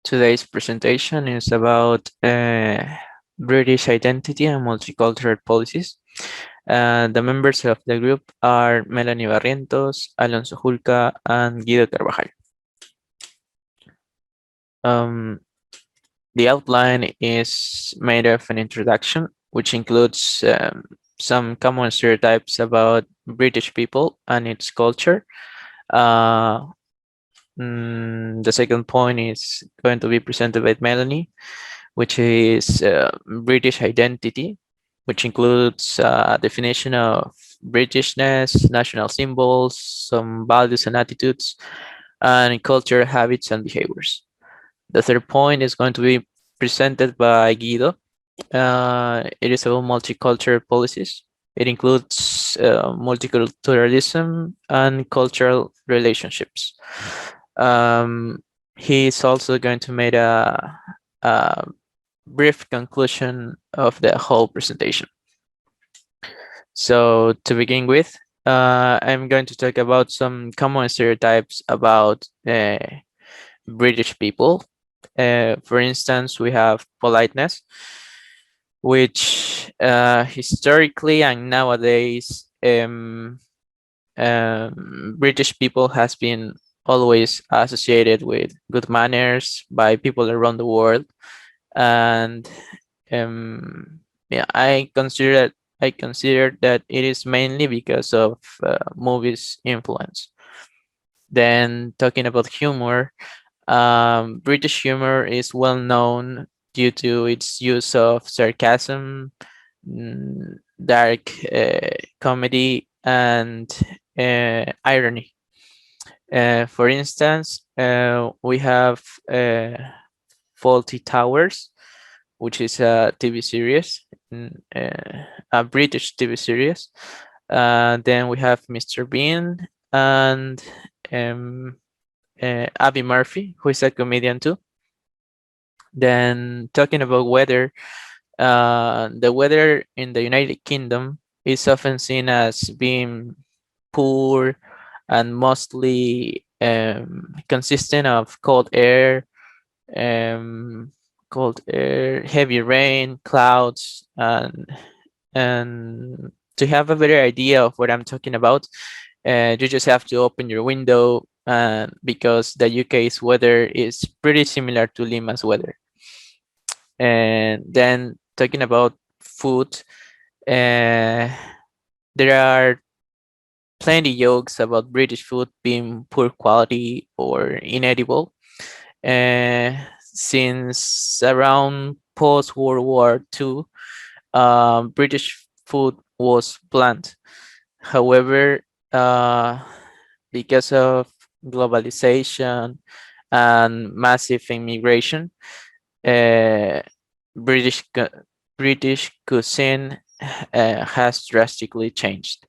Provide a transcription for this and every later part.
Today's presentation is about British identity and multicultural policies. The members of the group are Melanie Barrientos, Alonso Julca, and Guido Carbajal. Um, the outline is made of an introduction, which includes some common stereotypes about British people and its culture. Uh, the second point is going to be presented by Melanie, which is British identity, which includes a definition of Britishness, national symbols, some values and attitudes, and culture, habits, and behaviors. The third point is going to be presented by Guido. It is about multicultural policies. It includes multiculturalism and cultural relationships. He is also going to make a brief conclusion of the whole presentation. So to begin with, I'm going to talk about some common stereotypes about British people. For instance, we have politeness, which historically and nowadays British people has been always associated with good manners by people around the world, and yeah, I consider that it is mainly because of movies influence. Then talking about humor, British humor is well known due to its use of sarcasm, dark comedy, and irony. For instance, we have Faulty Towers, which is a TV series, a British TV series. Then we have Mr. Bean and Abby Murphy, who is a comedian too. Then talking about weather, the weather in the United Kingdom is often seen as being poor and mostly consistent of cold air, heavy rain, clouds, and to have a better idea of what I'm talking about, you just have to open your window, because the UK's weather is pretty similar to Lima's weather. And then talking about food, there are plenty jokes about British food being poor quality or inedible. Since around post World War II, British food was bland. However, because of globalization and massive immigration, uh, British British cuisine has drastically changed.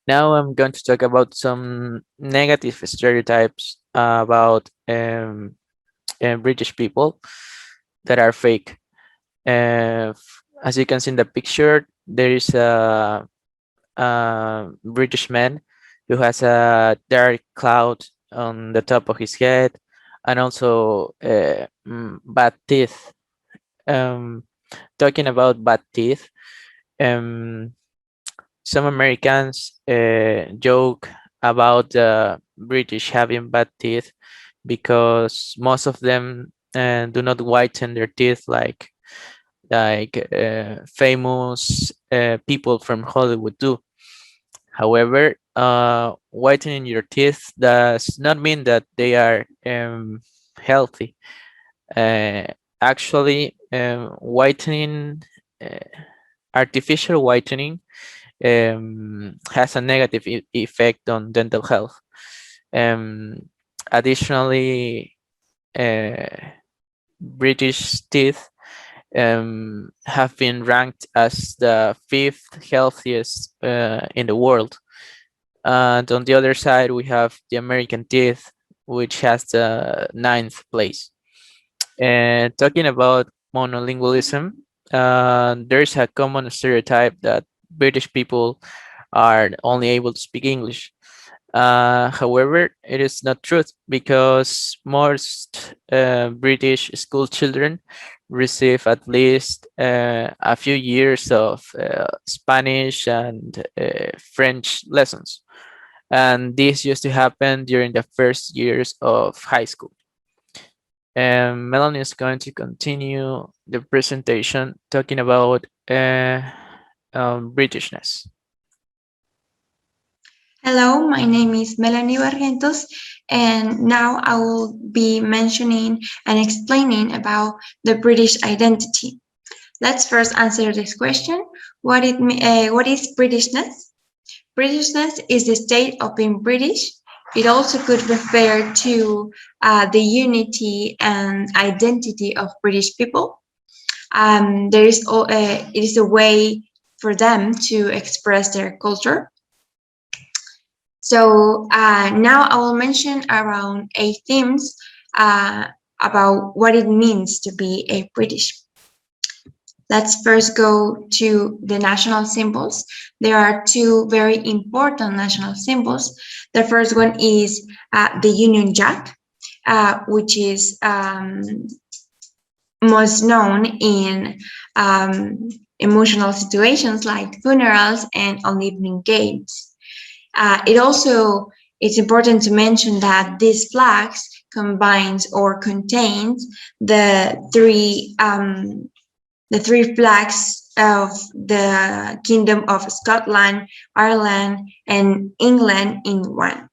Now I'm going to talk about some negative stereotypes about British people that are fake. As you can see in the picture, there is a British man who has a dark cloud on the top of his head, and also bad teeth. Talking about bad teeth, um, some Americans joke about the British having bad teeth because most of them do not whiten their teeth like famous people from Hollywood do. However, whitening your teeth does not mean that they are healthy. Uh, Actually, whitening, artificial whitening, has a negative effect on dental health. Um, Additionally, British teeth have been ranked as the fifth healthiest in the world. And on the other side, we have the American teeth, which has the ninth place. And talking about monolingualism, there's a common stereotype that British people are only able to speak English. However, it is not true because most British school children receive at least a few years of Spanish and French lessons. And this used to happen during the first years of high school. And Melanie is going to continue the presentation talking about Britishness. Hello, my name is Melanie Barrientos, and now I will be mentioning and explaining about the British identity. Let's first answer this question. What is Britishness? Britishness is the state of being British. It also could refer to the unity and identity of British people. It is a way for them to express their culture. So now I will mention around 8 themes about what it means to be a British. Let's first go to the national symbols. There are two very important national symbols. The first one is the Union Jack, which is most known in emotional situations like funerals and on evening games. It's important to mention that these flags combines or contains the three flags of the Kingdom of Scotland, Ireland, and England in one.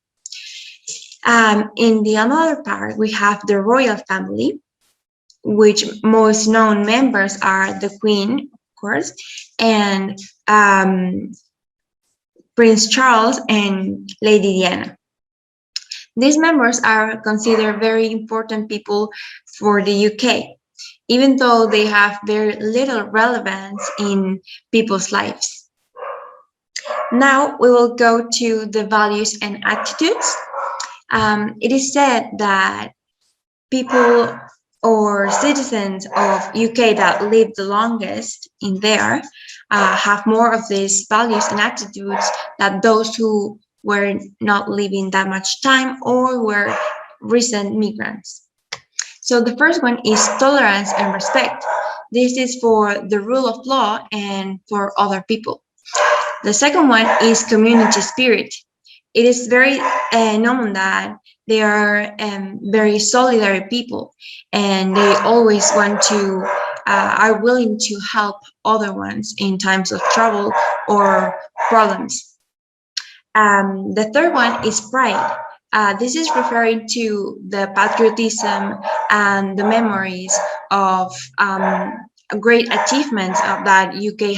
In the another part, we have the royal family, which most known members are the Queen, of course, and Prince Charles and Lady Diana. These members are considered very important people for the UK, even though they have very little relevance in people's lives. Now we will go to the values and attitudes. It is said that people or citizens of UK that live the longest in there have more of these values and attitudes than those who were not living that much time or were recent migrants. So the first one is tolerance and respect. This is for the rule of law and for other people. The second one is community spirit. It is very known that they are very solidary people, and they always are willing to help other ones in times of trouble or problems. The third one is pride. This is referring to the patriotism and the memories of great achievements that UK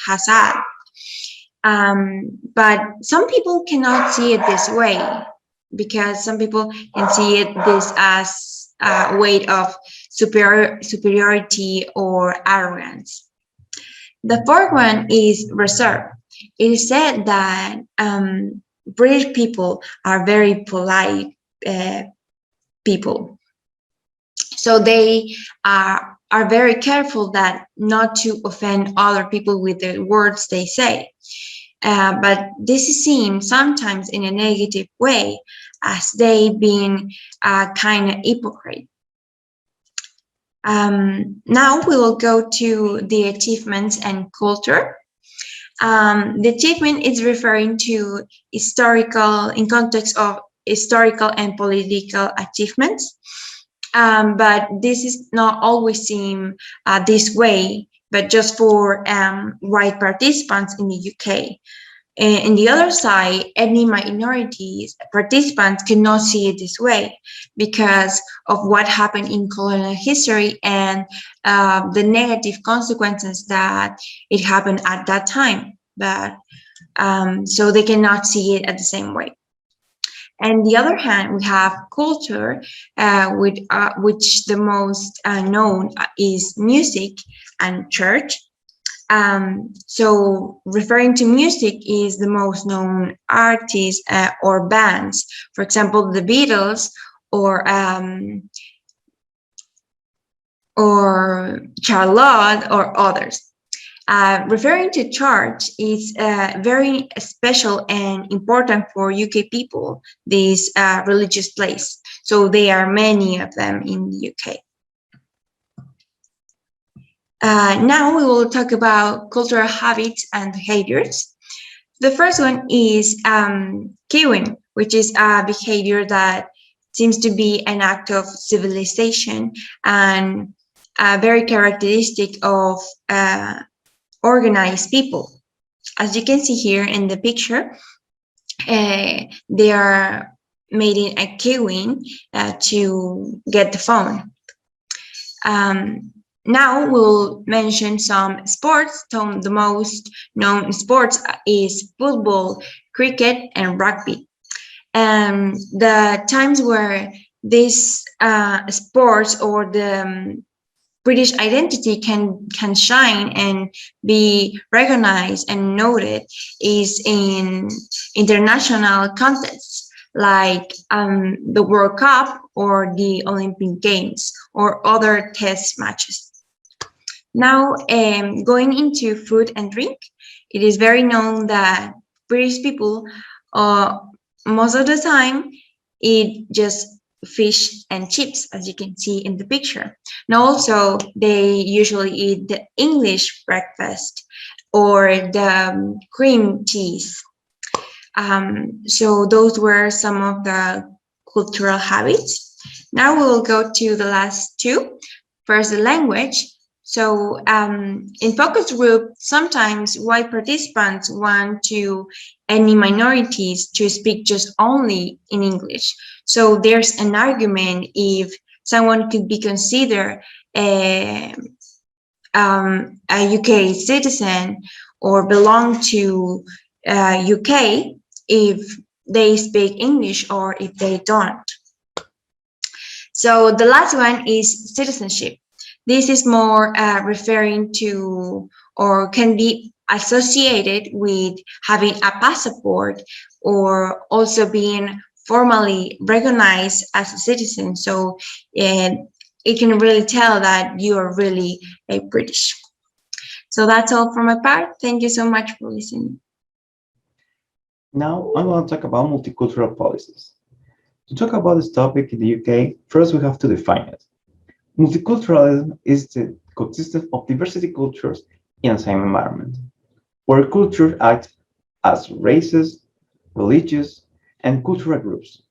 has had. But some people cannot see it this way because some people can see it this as a weight of superiority or arrogance. The fourth one is reserve. It is said that British people are very polite people, so they are very careful that not to offend other people with the words they say. But this is seen sometimes in a negative way as they being kind of hypocrite. Now we will go to the achievements and culture. The achievement is referring to in context of historical and political achievements. But this is not always seen this way, but just for white participants in the UK. In the other side, ethnic minorities participants cannot see it this way because of what happened in colonial history and the negative consequences that it happened at that time. But so they cannot see it at the same way. And the other hand, we have culture, which the most known is music and church. So referring to music is the most known artists or bands, for example, the Beatles or Charlotte or others. Referring to church is very special and important for UK people, this religious place. So there are many of them in the UK. Now we will talk about cultural habits and behaviors. The first one is queuing, which is a behavior that seems to be an act of civilization and very characteristic of organized people. As you can see here in the picture, they are making a queuing to get the phone. Now we'll mention some sports. The most known sports is football, cricket, and rugby. And the times where these sports or the British identity can shine and be recognized and noted is in international contests like the World Cup or the Olympic Games or other test matches. Now, going into food and drink, it is very known that British people, uh, most of the time, eat just fish and chips, as you can see in the picture. Now, also, they usually eat the English breakfast or the cream cheese. So those were some of the cultural habits. Now we will go to the last two. First, the language. So in focus group, sometimes white participants want to any minorities to speak just only in English. So there's an argument if someone could be considered a UK citizen or belong to UK if they speak English or if they don't. So the last one is citizenship. This is more referring to or can be associated with having a passport or also being formally recognized as a citizen. So it can really tell that you are really a British. So that's all for my part. Thank you so much for listening. Now I'm going to talk about multicultural policies. To talk about this topic in the UK, first we have to define it. Multiculturalism is the coexistence of diversity cultures in the same environment, where cultures act as races, religious, and cultural groups.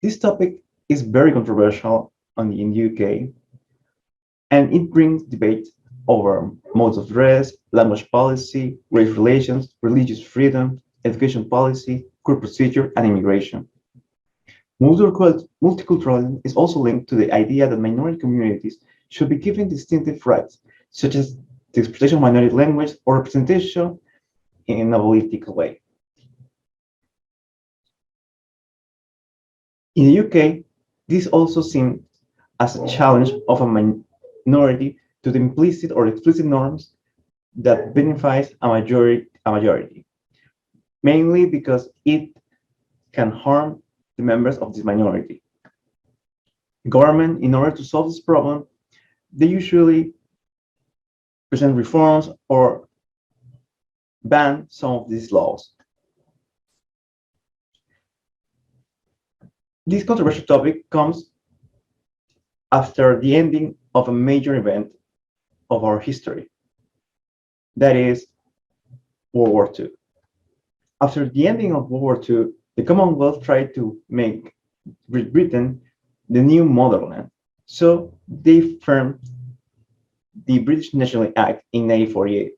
This topic is very controversial in the UK, and it brings debate over modes of dress, language policy, race relations, religious freedom, education policy, court procedure, and immigration. Multiculturalism is also linked to the idea that minority communities should be given distinctive rights, such as the exploitation of minority language or representation in a political way. In the UK, this also seen as a challenge of a minority to the implicit or explicit norms that benefites a majority, mainly because it can harm the members of this minority. Government, in order to solve this problem, they usually present reforms or ban some of these laws. This controversial topic comes after the ending of a major event of our history, that is World War II. After the ending of World War II, the Commonwealth tried to make Great Britain the new motherland, so they formed the British National Act in 1948.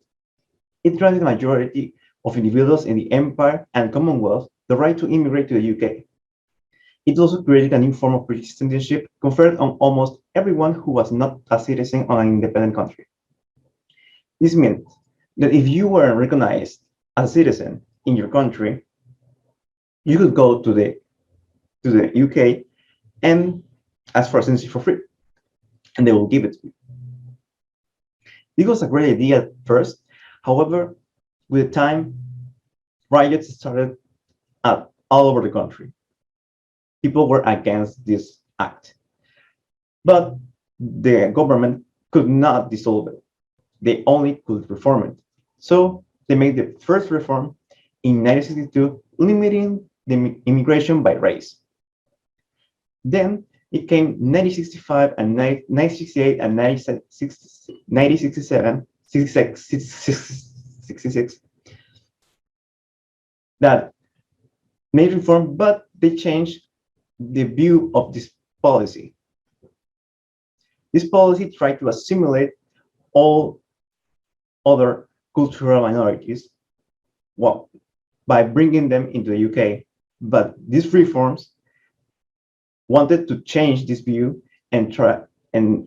It granted a majority of individuals in the Empire and Commonwealth the right to immigrate to the UK. It also created a new form of British citizenship conferred on almost everyone who was not a citizen of an independent country. This meant that if you were recognized as a citizen in your country, you could go to the UK and ask for a citizenship for free, and they will give it to you. This was a great idea at first. However, with time, riots started all over the country. People were against this act, but the government could not dissolve it. they only could reform it. So they made the first reform in 1962, limiting the immigration by race. Then it came 1965 and 1968 and 1967, 66, that made reform, but they changed the view of this policy. This policy tried to assimilate all other cultural minorities, well, by bringing them into the UK. But these reforms wanted to change this view and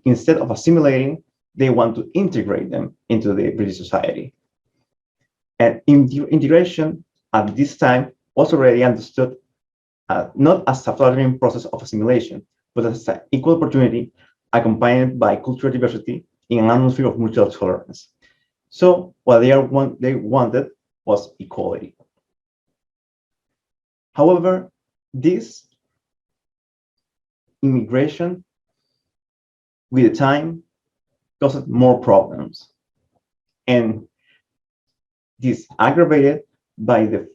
instead of assimilating, they want to integrate them into the British society. And integration at this time was already understood not as a flattering process of assimilation, but as an equal opportunity accompanied by cultural diversity in an atmosphere of mutual tolerance. So what they wanted was equality. However, this immigration with the time caused more problems, and this aggravated by the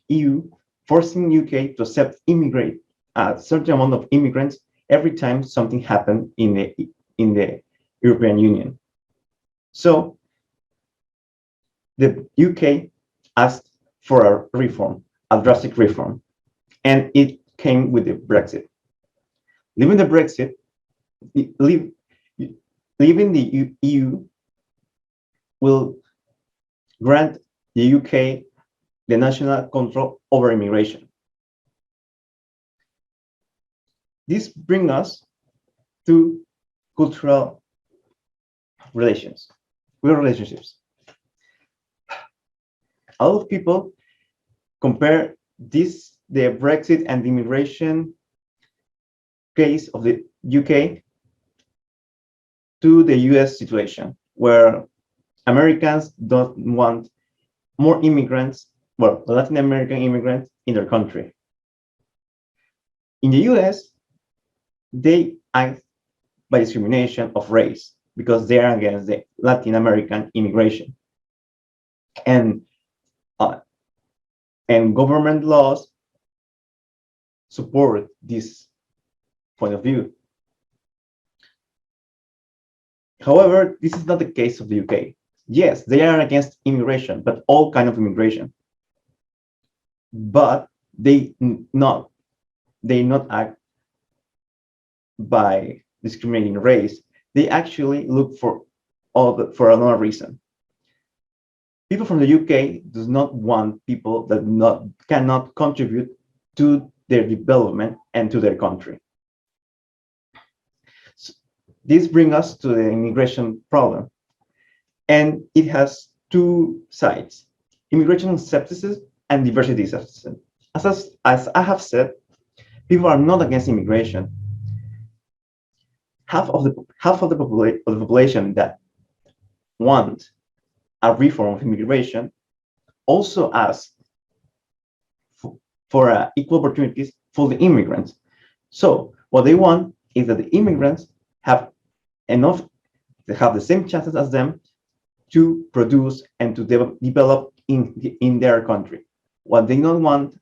EU forcing UK to accept a certain amount of immigrants every time something happened in the European Union. So the UK asked for a reform, a drastic reform, and it came with the Brexit. Leaving the Brexit, leaving the EU will grant the UK the national control over immigration. This brings us to cultural relationships. A lot of people compare the Brexit and the immigration case of the UK to the US situation, where Americans don't want more immigrants, well, Latin American immigrants in their country. In the US, they act by discrimination of race because they are against the Latin American immigration. And government laws support this point of view. However, this is not the case of the UK. Yes, they are against immigration, but all kind of immigration. But they not act by discriminating race. They actually look for another reason. People from the UK does not want people that cannot contribute to their development and to their country. So this brings us to the immigration problem, and it has two sides: immigration skepticism and diversity skepticism. As I have said, people are not against immigration. Half of the population that want a reform of immigration also ask for equal opportunities for the immigrants. So what they want is that the immigrants have the same chances as them to produce and to develop in their country. What they don't want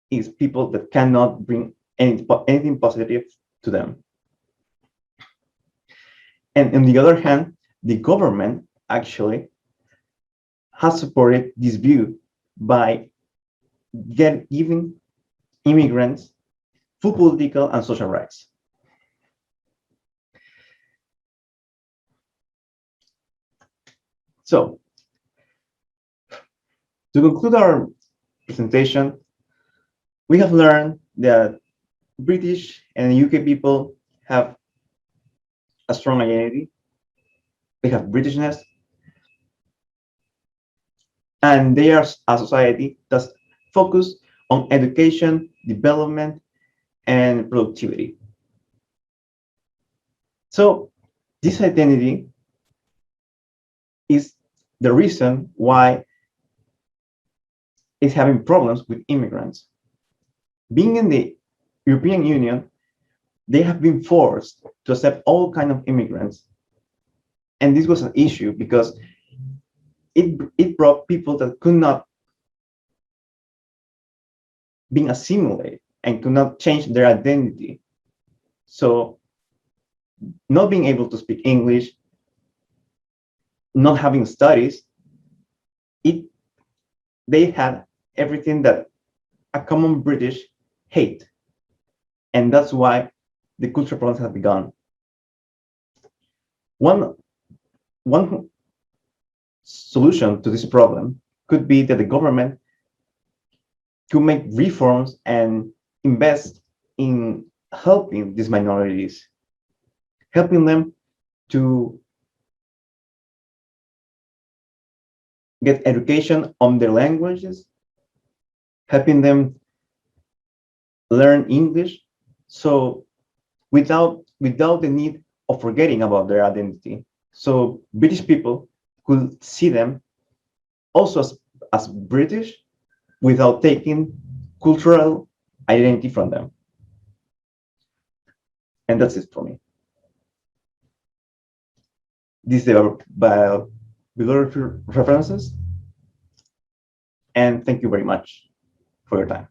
is people that cannot bring anything positive to them. And on the other hand, the government actually has supported this view by giving immigrants full political and social rights. So, to conclude our presentation, we have learned that British and UK people have a strong identity. They have Britishness, and they are a society that's focused on education, development, and productivity. So this identity is the reason why it's having problems with immigrants. Being in the European Union, they have been forced to accept all kinds of immigrants And this was an issue because it brought people that could not be assimilated and could not change their identity. So not being able to speak English, not having studies, they had everything that a common British hate. And that's why the cultural problems have begun. One solution to this problem could be that the government could make reforms and invest in helping these minorities, helping them to get education on their languages, helping them learn English, so without the need of forgetting about their identity. So British people could see them also as British without taking cultural identity from them. And that's it for me. These are bibliography references. And thank you very much for your time.